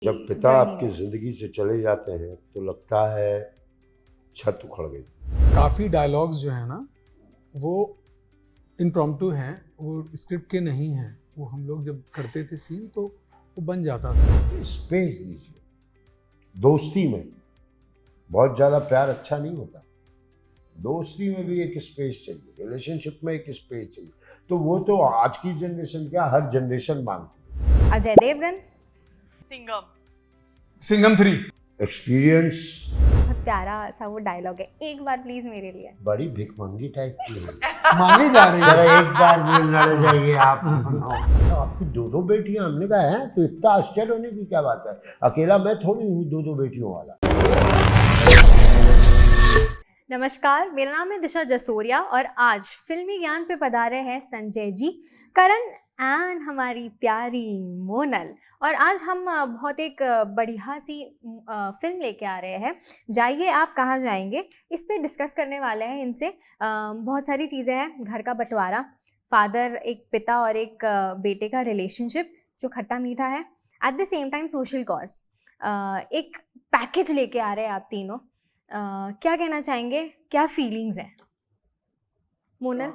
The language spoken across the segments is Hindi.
जब पिता जर्नी आपकी में। ज़िंदगी से चले जाते हैं तो लगता है छत उखड़ गई। काफ़ी डायलॉग्स जो है ना वो इम्प्रॉम्प्टू हैं, वो स्क्रिप्ट के नहीं हैं। वो हम लोग जब करते थे सीन तो वो बन जाता था। स्पेस दीजिए। दोस्ती में बहुत ज़्यादा प्यार अच्छा नहीं होता, दोस्ती में भी एक स्पेस चाहिए, रिलेशनशिप में एक स्पेस चाहिए। तो वो तो आज की जनरेशन क्या, हर जनरेशन मांगती है। अजय देवगन। सिंघम। सिंघम 3 एक्सपीरियंस बहुत प्यारा सा वो डायलॉग है, एक बार प्लीज मेरे लिए। बड़ी भिखमंगी टाइप की है। मांगे जा रहे हैं। जरा एक बार बोलना चाहिए आप। तो आपकी दो बेटियां, हमने कहा है तो इतना आश्चर्य होने की क्या बात है, अकेला मैं थोड़ी हूँ दो बेटियों वाला। नमस्कार, मेरा नाम है दिशा जसोरिया और आज फिल्मी ज्ञान पे पधारे हैं संजय जी, करण एंड हमारी प्यारी मोनल। और आज हम बहुत एक बढ़िया सी फिल्म लेके आ रहे हैं, जाइए आप कहाँ जाएंगे। इस पे डिस्कस करने वाले हैं इनसे। बहुत सारी चीज़ें हैं, घर का बंटवारा, फादर, एक पिता और एक बेटे का रिलेशनशिप जो खट्टा मीठा है, at the same time social cause. एक पैकेज लेके आ रहे हैं आप तीनों। क्या कहना चाहेंगे, क्या फीलिंग्स हैं मोनल?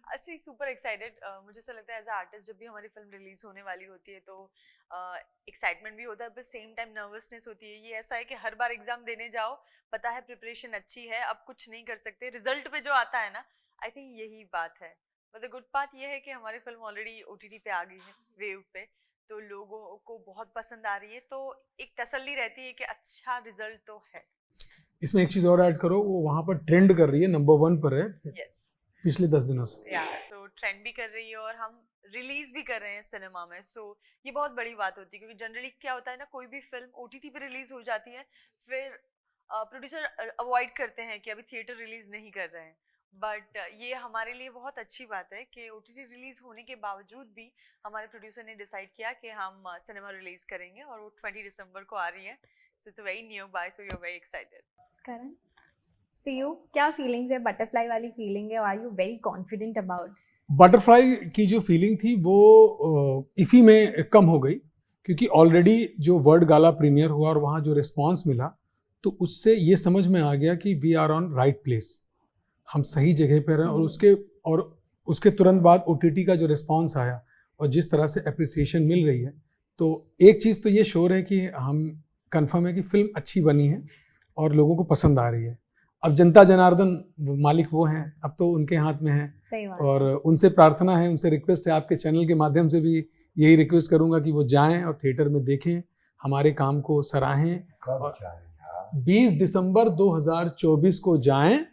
असली सुपर एक्साइटेड। मुझे ऐसा लगता है एज अ आर्टिस्ट जब भी हमारी फिल्म रिलीज होने वाली होती है तो एक्साइटमेंट भी होता है, बट सेम टाइम नर्वसनेस होती है। ये ऐसा है कि हर बार एग्जाम देने जाओ, पता है प्रिपरेशन अच्छी है, अब कुछ नहीं कर सकते, रिजल्ट पे जो आता है ना, आई थिंक यही बात है। बट द गुड पार्ट ये है कि हमारी फिल्म ऑलरेडी OTT पे आ गई है, वेव पे, तो लोगों को बहुत पसंद आ रही है, तो एक तसल्ली रहती है कि अच्छा रिजल्ट तो है। इसमें एक चीज़ और ऐड करो, वो वहाँ पर ट्रेंड कर रही है, नंबर 1 पर है यस, पिछले 10 दिनों से। या सो ट्रेंड भी कर रही है और हम रिलीज भी कर रहे हैं सिनेमा में। सो ये बहुत बड़ी बात होती है, क्योंकि जनरली क्या होता है ना, कोई भी फिल्म OTT पे रिलीज हो जाती है, फिर प्रोड्यूसर अवॉइड करते हैं कि अभी थिएटर रिलीज नहीं कर रहे हैं। बट ये हमारे लिए बहुत अच्छी बात है कि OTT रिलीज होने के बावजूद भी हमारे प्रोड्यूसर ने डिसाइड किया कि हम सिनेमा रिलीज करेंगे, और वो 20 दिसंबर को आ रही है। So it's very nearby, so you are very excited. Karan, for you क्या फीलिंग्स है? बटरफ्लाई वाली फीलिंग है, are you very confident about? Butterfly की जो फीलिंग थी वो इफ़ी में कम हो गई, क्योंकि ऑलरेडी जो वर्ल्ड गाला प्रीमियर हुआ और वहाँ जो रिस्पांस मिला, तो उससे ये समझ में आ गया कि we are on right place, हम सही जगह पर हैं। और उसके तुरंत बाद OTT का जो रिस्पांस आया और जिस तरह से अप्रिसिएशन मिल रही है, तो एक चीज़ तो ये श्योर है कि हम कंफर्म है कि फिल्म अच्छी बनी है और लोगों को पसंद आ रही है। अब जनता जनार्दन मालिक वो हैं, अब तो उनके हाथ में है। सही बात। और उनसे प्रार्थना है, उनसे रिक्वेस्ट है, आपके चैनल के माध्यम से भी यही रिक्वेस्ट करूंगा कि वो जाएं और थिएटर में देखें, हमारे काम को सराहें। कब जाए यार? 20 दिसंबर 2024 को जाएं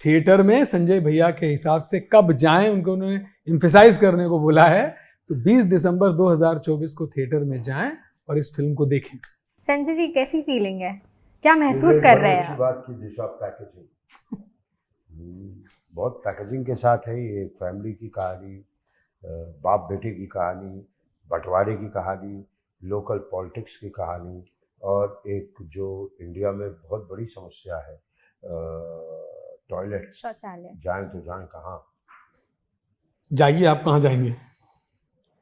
थिएटर में। संजय भैया के हिसाब से कब जाएं, उनको उन्होंने एम्फेसाइज करने को बोला है, तो 20 दिसंबर 2024 को थिएटर में जाएं और इस फिल्म को देखें। संजय जी, कैसी फीलिंग है, क्या महसूस कर रहे अच्छी हैं? बात की दिशा, पैकेजिंग बहुत पैकेजिंग के साथ है। ये एक फैमिली की कहानी, बाप बेटे की कहानी, बंटवारे की कहानी, लोकल पॉलिटिक्स की कहानी, और एक जो इंडिया में बहुत बड़ी समस्या है, टॉयलेट। शौचालय। जाएं तो जाएं कहाँ? जाइए आप कहाँ जाएंगे?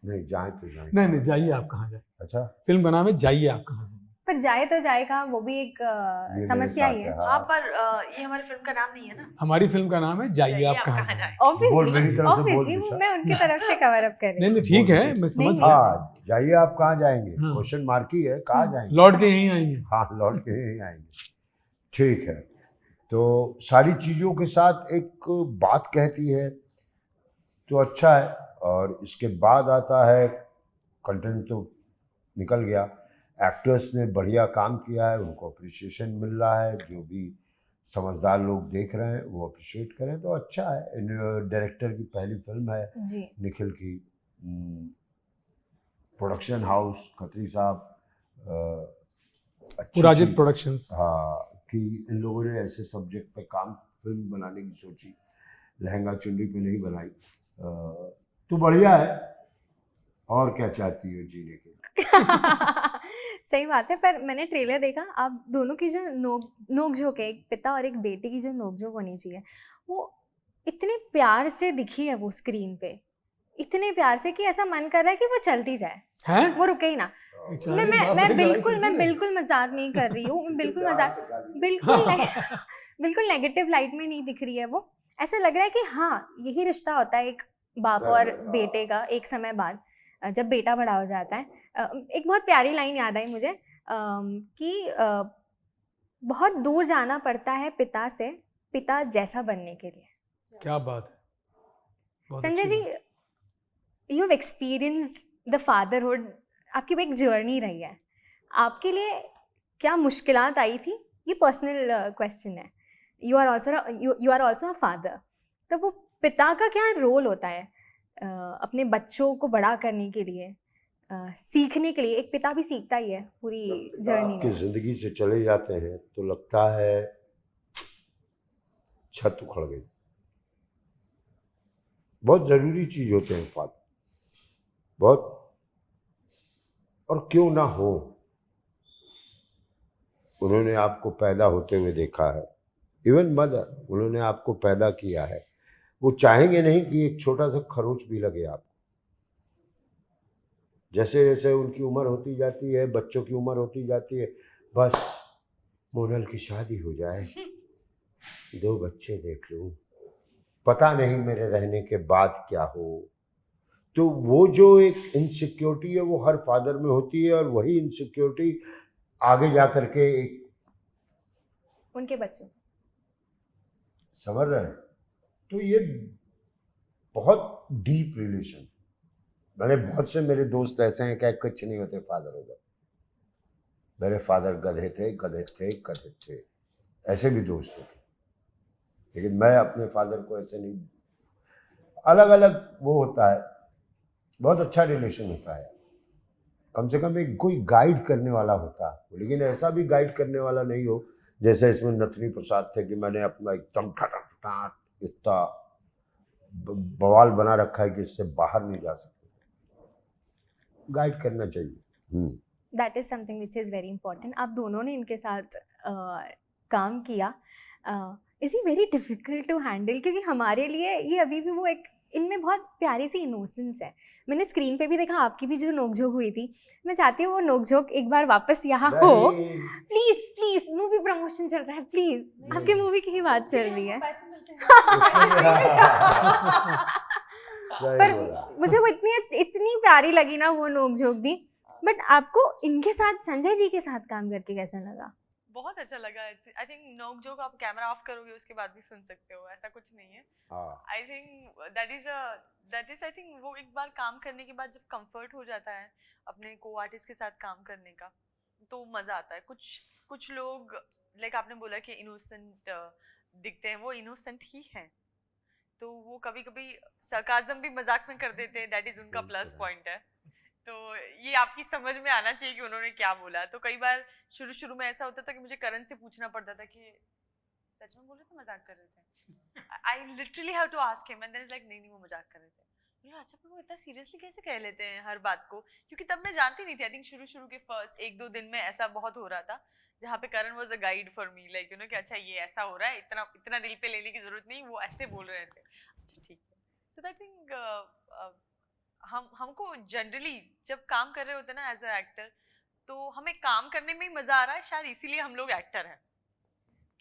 नहीं, जाएं तो जाएं। नहीं, जाइए आप कहाँ जाए। अच्छा, फिल्म बना में जाइए आप कहाँ जाएंगे। पर जाए तो जाए कहाँ, वो भी एक ये समस्या मेरे ही है। साथ हाँ, पर ये हमारी फिल्म का नाम नहीं है ना। हमारी फिल्म का नाम है जाइए आप कहाँ जाएंगे। बोल, मेरी तरफ से बोल ऑब्वियसली दिशा। मैं उनकी तरफ से कवर अप कर रही नहीं हूँ। ठीक है, मैं समझ नहीं, गया। हाँ, जाइए आप कहाँ जाएंगे, हाँ। क्वेश्चन मार्क ही है, कहाँ जाएंगे? लौट के यहीं आएंगे। हाँ, लौट के ही आएंगे। ठीक है, तो सारी चीज़ों के साथ एक बात कहती है तो अच्छा है, और इसके बाद आता है कंटेंट। तो निकल गया, एक्टर्स ने बढ़िया काम किया है, उनको अप्रिसिएशन मिल रहा है, जो भी समझदार लोग देख रहे हैं वो अप्रिशिएट करें तो अच्छा है। डायरेक्टर की पहली फिल्म है जी। निखिल की, प्रोडक्शन हाउस खत्री साहब, अच्छी पुराजित चीज़। प्रोडक्शंस। हाँ, कि इन लोगों ने ऐसे सब्जेक्ट पे काम, फिल्म बनाने की सोची, लहंगा चुनरी पे नहीं बनाई, तो बढ़िया है। और क्या चाहती हो जीने के? सही बात है, पर मैंने ट्रेलर देखा, आप दोनों की जो नोक-झोंक है, एक पिता और एक बेटे की जो नोक-झोंक होनी चाहिए, वो इतने प्यार से दिखी है वो स्क्रीन पे, इतने प्यार से कि ऐसा मन कर रहा है कि वो चलती जाए, हैं? वो रुके ही ना। मैं बिल्कुल मजाक नहीं कर रही हूँ, बिल्कुल नेगेटिव लाइट में नहीं दिख रही है वो। ऐसा लग रहा है कि हाँ, यही रिश्ता होता है एक बाप और बेटे का एक समय बाद, जब बेटा बड़ा हो जाता है। एक बहुत प्यारी लाइन याद आई मुझे कि बहुत दूर जाना पड़ता है पिता से पिता जैसा बनने के लिए। क्या बात है, बहुत संजय अच्छी जी, बात। You have experienced the fatherhood, आपकी वो एक जर्नी रही है। आपके लिए क्या मुश्किलात आई थी? ये पर्सनल क्वेश्चन है। You are also a father, तो वो पिता का क्या रोल होता है अपने बच्चों को बड़ा करने के लिए, सीखने के लिए? एक पिता भी सीखता ही है पूरी जर्नी आपकी में। जिंदगी से चले जाते हैं तो लगता है छत उखड़ गई। बहुत ज़रूरी चीज़ होते हैं फादर, बहुत, और क्यों ना हो। उन्होंने आपको पैदा होते हुए देखा है, इवन मदर, उन्होंने आपको पैदा किया है। वो चाहेंगे नहीं कि एक छोटा सा खरोच भी लगे आपको। जैसे जैसे उनकी उम्र होती जाती है, बच्चों की उम्र होती जाती है, बस मोनल की शादी हो जाए, 2 बच्चे देख लूँ, पता नहीं मेरे रहने के बाद क्या हो। तो वो जो एक इनसिक्योरिटी है वो हर फादर में होती है, और वही इनसिक्योरिटी आगे जा कर के एक, उनके बच्चों, समझ रहे हैं? तो ये बहुत डीप रिलेशन। मैंने बहुत से मेरे दोस्त ऐसे हैं क्या कुछ नहीं होते फादर उधर। मेरे फादर गधे थे, ऐसे भी दोस्त थे, लेकिन मैं अपने फादर को ऐसे नहीं, अलग अलग वो होता है। बहुत अच्छा रिलेशन होता है, कम से कम एक कोई गाइड करने वाला होता है, लेकिन ऐसा भी गाइड करने वाला नहीं हो जैसे इसमें नथनी प्रसाद थे कि मैंने अपना एकदम ठाट इतना बवाल बना रखा है कि इससे बाहर नहीं जा सकते। गाइड करना चाहिए। That is something which is very important. आप दोनों ने इनके साथ काम किया। Is he very difficult to handle? क्योंकि हमारे लिए ये अभी भी वो एक, इनमें बहुत प्यारी सी इनोसेंस है। मैंने स्क्रीन पे भी देखा आपकी भी जो नोकझोंक हुई थी। मैं चाहती हूँ वो नोकझोंक एक बार वापस यहाँ हो। प्लीज प्लीज, मूवी प्रमोशन चल रहा है, प्लीज आपकी मूवी की ही बात चल रही है। पर मुझे वो इतनी प्यारी लगी ना वो नोकझोंक भी। बट आपको इनके साथ, संजय जी के साथ काम करके कैसा लगा? बहुत अच्छा लगा। आई थिंक नोक जोक आप कैमरा ऑफ करोगे उसके बाद भी सुन सकते हो, ऐसा कुछ नहीं है। I think that is I think वो एक बार काम करने के बाद जब कंफर्ट हो जाता है अपने को आर्टिस्ट के साथ काम करने का, तो मजा आता है। कुछ लोग लाइक आपने बोला कि इनोसेंट दिखते हैं, वो इनोसेंट ही हैं, तो वो कभी कभी सरकाज़म भी मजाक में कर देते हैं, दैट इज उनका प्लस पॉइंट है। तो ये आपकी समझ में आना चाहिए कि उन्होंने क्या बोला। तो कई बार शुरू में ऐसा होता था कि मुझे करण से पूछना पड़ता था कि सच में बोल रहे थे, मजाक कर रहे थे। I literally have to ask him and then is like नहीं वो मजाक कर रहे थे। बोला अच्छा, पर वो इतना सीरियसली कैसे कह लेते हैं हर बात को? क्योंकि तब मैं जानती नहीं थी। आई थिंक शुरू के फर्स्ट 1-2 दिन में ऐसा बहुत हो रहा था, जहाँ पे Karan was a guide for me, like you know कि अच्छा ये ऐसा हो रहा है, इतना दिल पे लेने की जरूरत नहीं, वो ऐसे बोल रहे थे। अच्छा ठीक है। सो आई थिंक हमको जनरली जब काम कर रहे होते हैं ना एज अ एक्टर, तो हमें काम करने में ही मजा आ रहा है, शायद इसीलिए हम लोग एक्टर हैं।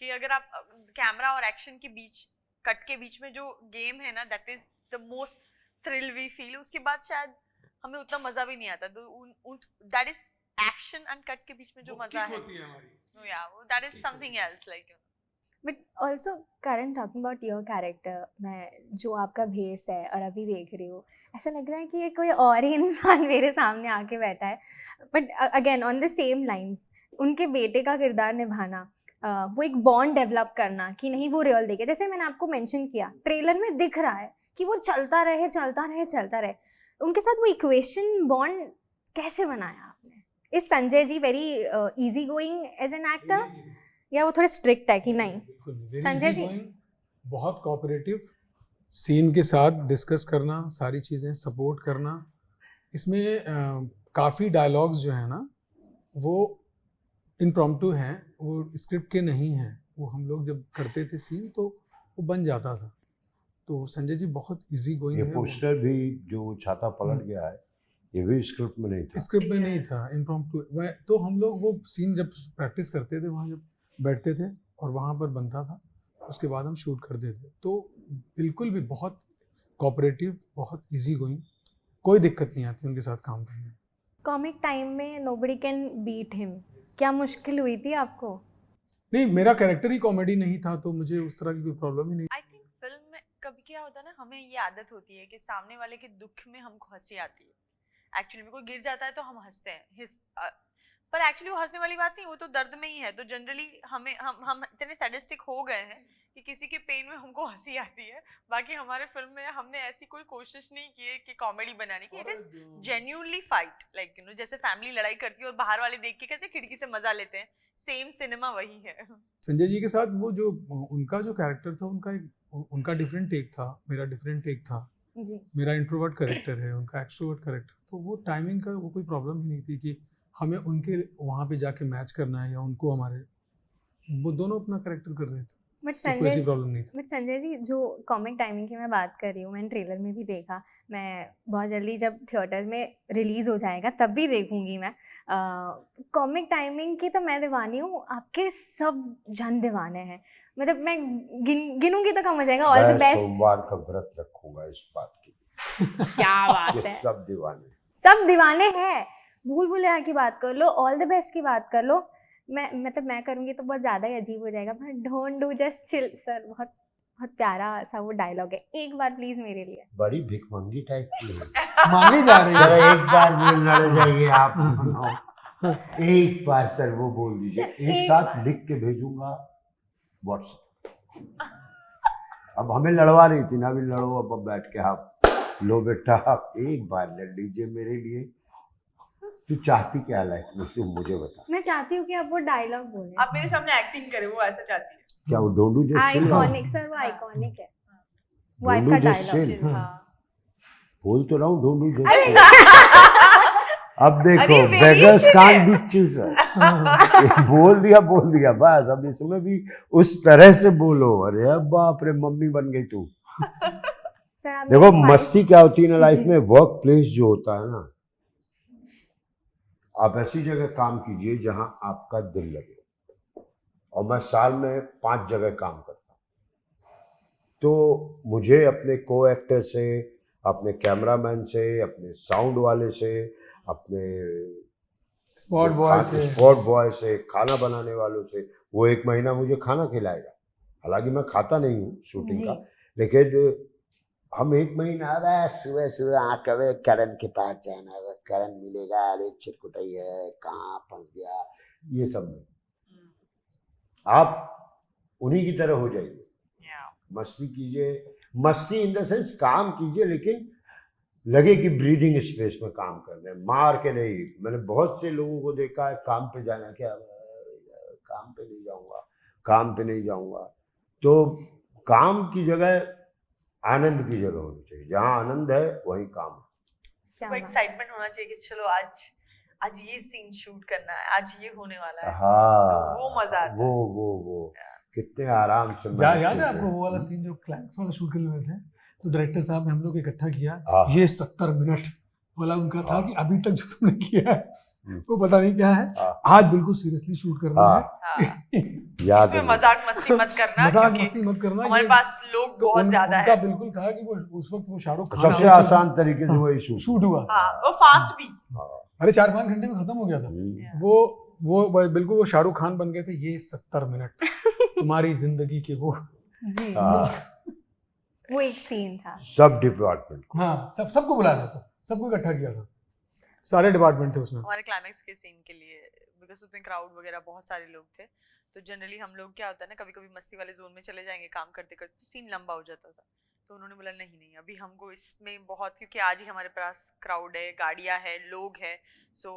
कि अगर आप कैमरा और एक्शन के बीच, कट के बीच में जो गेम है ना, that is the most thrill we feel. उसके बाद शायद हमें उतना मजा भी नहीं आता। तो that is action and cut के बीच में जो मजा है, that is something else, like. But also Karan, talking about your character, मैं जो आपका भेस है और अभी देख रही हूँ, ऐसा लग रहा है कि ये कोई और ही इंसान मेरे सामने आके बैठा है। But again on the same lines, उनके बेटे का किरदार निभाना, वो एक बॉन्ड डेवलप करना कि नहीं वो रियल देखे। जैसे मैंने आपको मेंशन किया, ट्रेलर में दिख रहा है कि वो चलता रहे। उनके साथ वो इक्वेशन बॉन्ड कैसे बनाया आपने? Is Sanjay ji very easy going as an actor, या वो थोड़े स्ट्रिक्ट है कि नहीं? संजय जी बहुत कोऑपरेटिव, सीन के साथ डिस्कस करना, सारी चीज़ें सपोर्ट करना। इसमें काफ़ी डायलॉग्स जो है ना वो इम्प्रॉम्प्टू हैं, वो स्क्रिप्ट के नहीं हैं। वो हम लोग जब करते थे सीन तो वो बन जाता था। तो संजय जी बहुत इजी गोइंग ये है। पोस्टर भी जो छाता पलट गया है, ये भी स्क्रिप्ट में नहीं था। स्क्रिप्ट में नहीं था, इम्प्रॉम्प्टू। तो हम लोग वो सीन जब प्रैक्टिस करते थे वहाँ जब बैठते थे और वहाँ पर बनता था, उसके बाद हम शूट करते थे। तो बिल्कुल भी बहुत कोऑपरेटिव, बहुत इजी गोइंग, कोई दिक्कत नहीं आती उनके साथ काम करने में। कॉमिक टाइम में नोबडी कैन बीट हिम, क्या मुश्किल हुई थी आपको? नहीं, मेरा कैरेक्टर ही कॉमेडी नहीं था तो मुझे उस तरह की कोई प्रॉब्लम ही नहीं। आई थिंक फिल्म में कभी क्या होता है ना, हमें ये आदत होती है कि सामने वाले के दुख में हमको हंसी आती है। एक्चुअली में कोई गिर जाता है तो हम हंसते हैं, पर एक्चुअली वो हंसने वाली बात नहीं, वो तो दर्द में ही है। तो जनरली हम इतने सैडिस्टिक हो गए हैं कि किसी के पेन में हमको हंसी आती है। बाकी हमारे फिल्म में हमने ऐसी कोई कोशिश नहीं की है कि कॉमेडी बनाने की। It is genuinely fight, like you no, जैसे फैमिली लड़ाई करती है और बाहर वाले देख के कैसे खिड़की से मजा लेते हैं, सेम सिनेमा वही है। संजय जी के साथ वो जो उनका जो कैरेक्टर था, उनका डिफरेंट टेक था, मेरा डिफरेंट टेक था। जी, मेरा इंट्रोवर्ट कैरेक्टर है, उनका एक्सट्रोवर्ट कैरेक्टर। तो वो टाइमिंग का वो कोई प्रॉब्लम ही नहीं थी कि हमें उनके वहाँ पे जाके मैच करना है या उनको हमारे, वो दोनों अपना कैरेक्टर कर रहे थे, बट तो कोई ऐसी प्रॉब्लम नहीं थी। बट संजय जी, जो कॉमिक टाइमिंग की मैं बात कर रही हूँ, मैंने ट्रेलर में भी देखा, मैं बहुत जल्दी जब थिएटर में रिलीज़ हो जाएगा तब भी देखूंगी मैं। कॉमिक टाइमिंग की तो मैं दीवानी हूँ, आपके सब जन दीवाने हैं। मतलब मैं गिनूंगी तो कम हो जाएगा। ऑल द मैं बेस्ट। सोमवार का व्रत रखूंगा इस बात की क्या बात कि है, सब दीवाने। सब दीवाने हैं। भूल भुलैया की बात कर लो, ऑल द बेस्ट की बात कर लो। मैं करूँगी तो बहुत ज़्यादा ही अजीब हो जाएगा। But don't do, just chill sir. बहुत बहुत प्यारा सा वो डायलॉग है, एक बार प्लीज मेरे लिए। बड़ी भिखमंगी टाइप की है। मांगे जा रहे सर हैं। एक बार वो लड़ जाइए आप, एक बार सर वो बोल दीजिए, सर, एक एक साथ बार। लिख के भेजूंगा व्हाट्सएप। अब हमें लड़वा रही थी ना, अभी लड़ो अब बैठ के। आप लो बेटा, एक बार लड़ लीजिए मेरे लिए। तू चाहती क्या लाइफ में, तू मुझे बता। मैं चाहती हूँ कि आप वो डायलॉग बोले। आप मेरे सामने एक्टिंग करें, वो ऐसा चाहती है। क्या वो डोंडू जस्ट आइकॉनिक सर, वो आइकॉनिक है, वो डोंडू का जस्ट डायलॉग। हाँ। बोल तो रहा हूँ डोंडू अरे जस्ट। अब देखो, अरे बेगर्स variation कांट है। Be chooser. बोल दिया बस। अब इसमें भी उस तरह से बोलो। अरे अब बाप रे, मम्मी बन गई तू। सर आप देखो मेरी मस्ती क्या होती है ना लाइफ जी। में, वर्क प्लेस जो होता है ना, आप ऐसी जगह काम कीजिए जहां आपका दिल लगे। और मैं साल में 5 जगह काम करता हूँ, तो मुझे अपने को एक्टर से, अपने कैमरामैन से, अपने साउंड वाले से, अपने स्पॉट बॉय से, खाना बनाने वालों से, वो 1 महीना मुझे खाना खिलाएगा। हालांकि मैं खाता नहीं हूँ शूटिंग जी। का, लेकिन हम 1 महीना बस सुबह सुबह कभी करण के पास जाना, करण मिलेगा, अरे छिटकुटाई है, कहाँ फंस गया, ये सब नहीं। आप उन्हीं की तरह हो जाइए, मस्ती कीजिए। मस्ती इन द सेंस काम कीजिए, लेकिन लगे कि ब्रीदिंग स्पेस में काम कर रहे हैं, मार के नहीं। मैंने बहुत से लोगों को देखा है काम पे जाना, क्या काम पे नहीं जाऊंगा, काम पे नहीं जाऊंगा। तो काम की जगह आनंद की जगह होनी चाहिए। जहाँ आनंद है वहीं काम है। क्या वो बात। एक्साइटमेंट होना चाहिए कि चलो आज ये सीन शूट करना है, आज ये होने वाला है। हाँ, तो वो मजा आता है। वो कितने आराम से याद है मैंने आपको वो वाला सीन जो क्लाइमेक्स वाला शूट करने वाले थे, तो डायरेक्टर साहब ने हम लोग इकट्ठा किया, हाँ। ये 70 मिनट वाला उनका था हाँ। कि अभी तक जो तुमने किया है वो पता नहीं क्या है, हाँ। आज बिल्कुल सीरियसली शूट करना है। हाँ। याद इसमें है मजाक मस्ती मत करना, मजाक क्योंकि मस्ती मत करना। हमारे ये पास लोग तो बहुत ज्यादा उनका है। बिल्कुल था कि वो उस वक्त वो शाहरुख खान सबसे आगे चल- आसान तरीके से वही शूट हुआ। हाँ, वो फास्ट भी। अरे 4-5 घंटे में खत्म हो गया था। वो बिल्कुल वो शाहरुख खान बन गए थे। ये 70 मिनट तुम्हारी जिंदगी के वो। जी, हाँ। वो एक सीन था। सब डिपार्टमेंट को। हाँ, सबको बुलाया था, सबको इकट्ठा किया था, सारे डिपार्टमेंट थे उसमें। हमारे क्लाइमेक्स के सीन के लिए, बिकॉज उसमें क्राउड वगैरह बहुत सारे लोग थे, तो जनरली हम लोग क्या होता है ना, कभी कभी मस्ती वाले जोन में चले जाएंगे काम करते करते, तो सीन लंबा हो जाता था। तो उन्होंने बोला नहीं अभी हमको इसमें बहुत, क्योंकि आज ही हमारे पास क्राउड है, गाड़ियां है, लोग है, so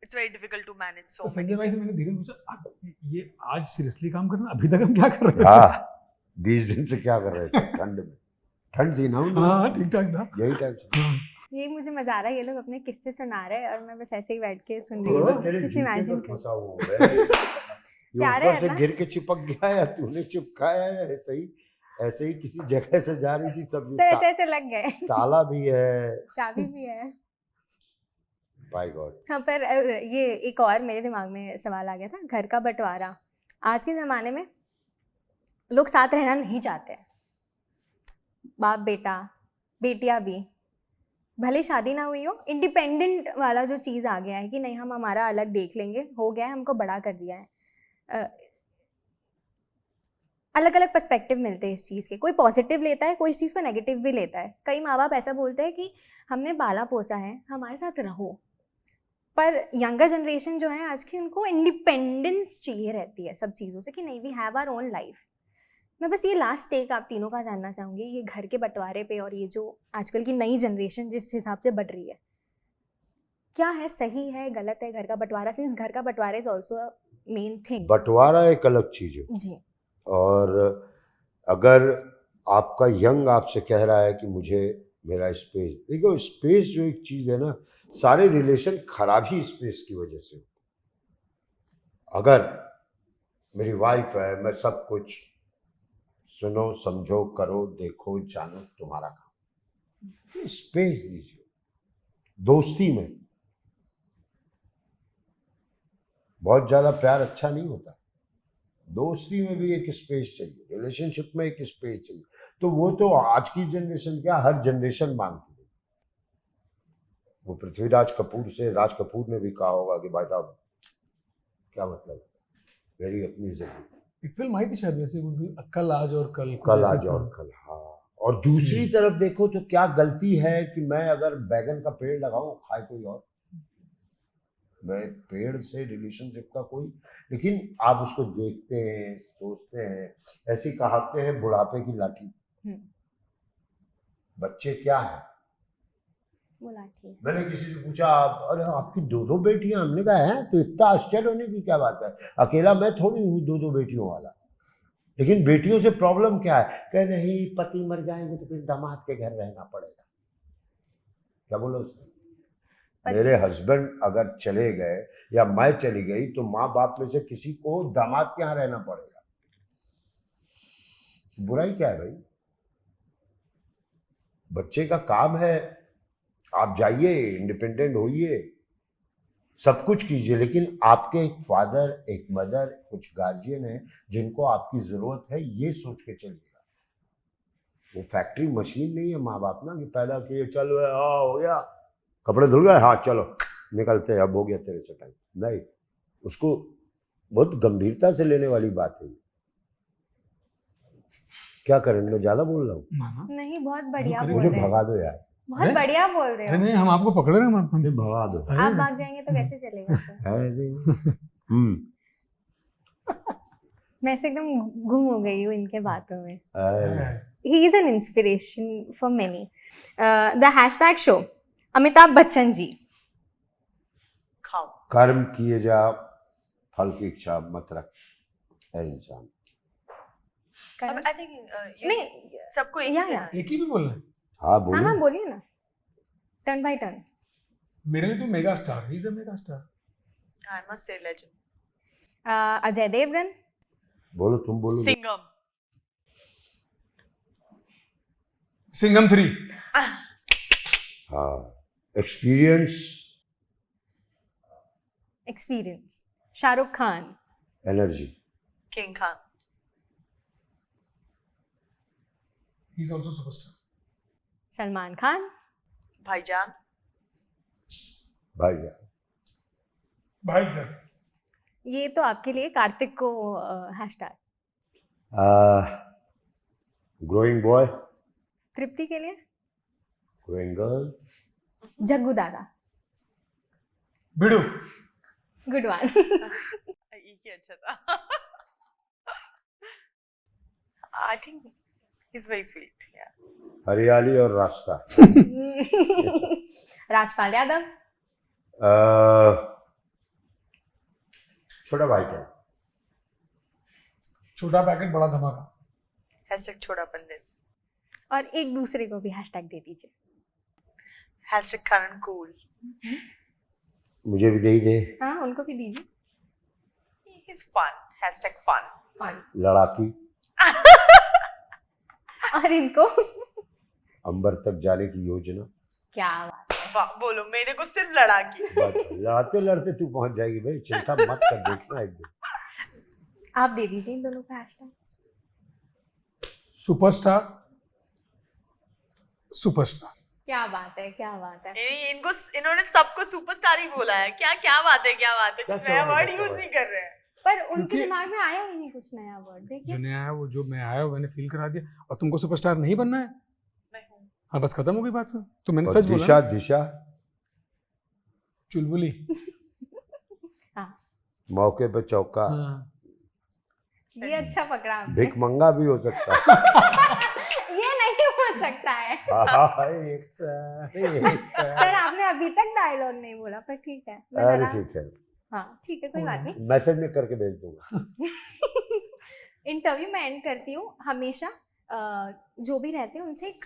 it's very difficult to manage so too many. Sanjay भाई से मैंने धीरे पूछा, ये आज सीरियसली काम करना, अभी तक हम क्या कर रहे थे? हाँ, 20 दिन से क्या कर रहे थे ठंड में? ठंड थी ना उन्हें? हाँ, ठीक ठाक था। यही टाइम से। हाँ। ये मुझे मजा आ रहा है, ये लोग अपने किस्से सुना रहे हैं और मैं बस ऐसे ही बैठ के सुन रही तो हूँ। तेरे किसी जूते इमेजिन पर कर। फंसा हुआ है। ये प्यारे ऊपर है से ना? गिर के चिपक गया या तूने चिपकाया है? सही ऐसे ही किसी जगह से जा रही थी सब्जी, सर ऐसे ऐसे लग गए, ताला भी है, चाबी भी है। By god. हाँ, पर ये एक और मेरे दिमाग में सवाल आ गया था, घर का बंटवारा। आज के ज़माने में लोग साथ रहना नहीं चाहते हैं, बाप बेटा, बेटियां भी, भले शादी ना हुई हो, इंडिपेंडेंट वाला जो चीज़ आ गया है कि नहीं हम हमारा अलग देख लेंगे, हो गया है, हमको बड़ा कर दिया है। अलग अलग पर्सपेक्टिव मिलते हैं इस चीज़ के, कोई पॉजिटिव लेता है, कोई इस चीज़ को नेगेटिव भी लेता है। कई माँ बाप ऐसा बोलते हैं कि हमने पाला पोसा है, हमारे साथ रहो। पर यंगर जनरेशन जो है आज की, उनको इंडिपेंडेंस चाहिए रहती है सब चीज़ों से, कि नहीं we have our own life. मैं बस ये लास्ट टेक आप तीनों का जानना चाहूँगी, ये घर के बंटवारे पे और ये जो आजकल की नई जनरेशन जिस हिसाब से बढ़ रही है, क्या है, सही है, गलत है घर का बंटवारा? सिंस घर का बंटवारा is also a main thing. बंटवारा एक अलग चीज़ है, जी, और अगर आपका यंग आपसे कह रहा है कि मुझे मेरा स्पेस, देखो स्पेस जो एक चीज़ है ना, सारे रिलेशन खराब ही स्पेस की वजह से। अगर मेरी वाइफ है, मैं सब कुछ सुनो समझो करो देखो जानो तुम्हारा काम, स्पेस दीजिए। दोस्ती में बहुत ज़्यादा प्यार अच्छा नहीं होता, दोस्ती में भी एक स्पेस चाहिए, रिलेशनशिप में एक स्पेस चाहिए। तो वो तो आज की जनरेशन क्या, हर जनरेशन मांगती है। वो पृथ्वीराज कपूर से राज कपूर ने भी कहा होगा कि भाई साहब क्या मतलब, मेरी अपनी जिंदगी। एक फिल्म आई थी शायद वैसे, कल आज और कल, कल आज और कल, हाँ। और दूसरी तरफ देखो तो क्या गलती है कि मैं अगर बैगन का पेड़ लगाऊं, खाए कोई और, मैं पेड़ से रिलेशनशिप का कोई, लेकिन आप उसको देखते हैं, सोचते हैं। ऐसी कहावतें हैं, बुढ़ापे की लाठी। बच्चे क्या है, वो लाठी है। मैंने किसी से पूछा, अरे आपकी दो दो बेटियां? हमने कहा है, तो इतना आश्चर्य होने की क्या बात है, अकेला मैं थोड़ी हूँ दो दो बेटियों वाला। लेकिन बेटियों से प्रॉब्लम क्या है, कह नहीं पति मर जाएंगे तो फिर दामाद के घर रहना पड़ेगा। क्या बोलो उसने? मेरे हस्बैंड अगर चले गए या मैं चली गई तो माँ बाप में से किसी को दामाद के यहाँ रहना पड़ेगा। बुराई क्या है भाई? बच्चे का काम है, आप जाइए, इंडिपेंडेंट होइए, सब कुछ कीजिए, लेकिन आपके एक फादर, एक मदर, कुछ गार्जियन है जिनको आपकी जरूरत है, ये सोच के चलिएगा। वो फैक्ट्री मशीन नहीं है माँ बाप ना, कि पैदा किए चलो हाँ हो गया, कपड़े धुल गए, हाँ चलो निकलते हैं, अब हो गया तेरे से टाइम। नहीं, उसको बहुत गंभीरता से लेने वाली बात है। क्या करें, मैं ज्यादा बोल रहा हूँ? नहीं, बहुत बढ़िया बोल मुझे रहे हैं, भगा दो यार। बहुत बढ़िया बोल रहे अरे हो। नहीं, हम आपको पकड़ रहे हैं, हम भगा दो। आप भाग जाएंगे तो कैसे चलेगा सर? अरे मैं ऐसे एकदम गुम हो गई हूँ इनके बातों में। अरे He is an inspiration for many. The hashtag show, Amitabh Bachchan ji. खाओ। कर्म किए जा, फल की इच्छा मत रख है इंसान। आई थिंक नहीं, सबको एक या, ही या। कहना है। एक ही भी बोलना है। हाँ हाँ बोलो। हाँ बोलिए ना, टर्न बाय टर्न। मेरे लिए तो mega star, he is a mega star. I must say legend. Ajay Devgan. बोलो, तुम बोलो। सिंघम। सिंघम 3। हाँ, experience, experience. Shahrukh Khan. Energy. King Khan. He is also superstar. Salman Khan. Bhaijaan. Bhaijaan. भाईजान। ये तो आपके लिए कार्तिक को हैशटैग। Growing boy. तृप्ति के लिए ग्रोइंग गर्ल। जग्गू दादा। बिडू। Good one. ये क्या अच्छा था। I think he's very sweet. Yeah. हरियाली और रास्ता। राजपाल यादव। छोटा भाई का। छोटा पैकेट बड़ा धमाका। Hashtag छोटा पंडित। और एक दूसरे को भी हैशटैग दे दीजिए। Hashtag Karan cool. मुझे भी दे ही दे। हाँ, उनको भी दीजिए। He's fun. Hashtag fun. Fun. लड़ाकी। और इनको अंबर तक जाने की योजना। क्या बात है। वाह, बोलो मेरे को सिर्फ लड़ाकी। बस लड़ते लड़ते तू पहुंच जाएगी भाई, चिंता मत कर, देखना एक दिन। आप दे दीजिए इन दोनों का हैशटैग। Superstar, superstar. क्या बात है, क्या बात है। इनको इन्होंने सबको सुपरस्टार ही बोला है। क्या क्या बात है, क्या बात है, क्या कुछ नया क्या वर्ड बात है? यूज नहीं कर रहे हैं। पर उनके क्योंकि- दिमाग में आया ही नहीं कुछ नया वर्ड। जो देखिए नया है वो जो मैं आया मैंने फील करा दिया। और तुमको सुपरस्टार नहीं बनना है? मैं हूँ। हाँ बस खत्म हो गई बात। तो मैंने और सच बोला दिशा ना। दिशा चुलबुली। हाँ, मौके पे चौका, हाँ। ये अच्छा पकड़ा आपने। भिकमंगा भी हो सकता है। ये नहीं हो सकता है। एक सर। सर आपने अभी तक डायलॉग नहीं बोला, पर ठीक है मैं अरे जरा- ठीक है, हाँ ठीक है, कोई बात नहीं। मैसेज में करके भेज दूंगा। इंटरव्यू में एंड करती हूँ हमेशा जो भी रहते हैं उनसे एक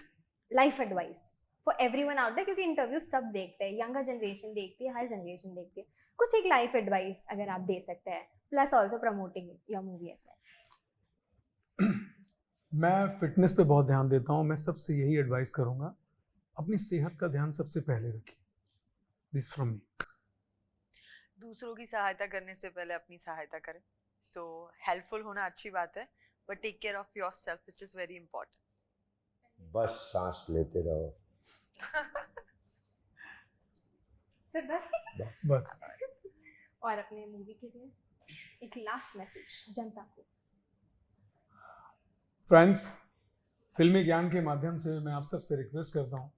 life advice for everyone out there, क्योंकि इंटरव्यू सब देखते हैं, यंगर जनरेशन देखती है, हर जनरेशन देखती है। कुछ एक लाइफ एडवाइस अगर आप दे सकते हैं, plus also promoting your movie as well. मैं फिटनेस पे बहुत ध्यान देता हूँ। मैं सबसे यही एडवाइस करूँगा, अपनी सेहत का ध्यान सबसे पहले रखिए। This from me. दूसरों की सहायता करने से पहले अपनी सहायता करें। सो हेल्पफुल होना अच्छी बात है, but take care of yourself, which is very important. बस सांस लेते रहो। फिर बस बस और अपने मूवी के लिए एक लास्ट मैसेज जनता को। फ्रेंड्स, फिल्मी ज्ञान के माध्यम से मैं आप सबसे रिक्वेस्ट करता हूँ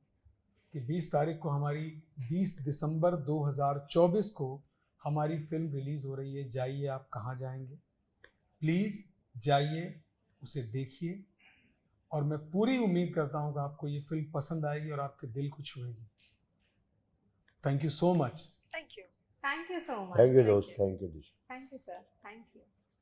कि 20 तारीख को हमारी 20 दिसंबर 2024 को हमारी फिल्म रिलीज़ हो रही है। जाइए, आप कहाँ जाएंगे? प्लीज़ जाइए, उसे देखिए। और मैं पूरी उम्मीद करता हूँ कि आपको ये फिल्म पसंद आएगी और आपके दिल को छुएगी। Thank you so much. Thank you. Thank you so much. Thank you दोस्त, thank you Disha. Thank you sir, thank you.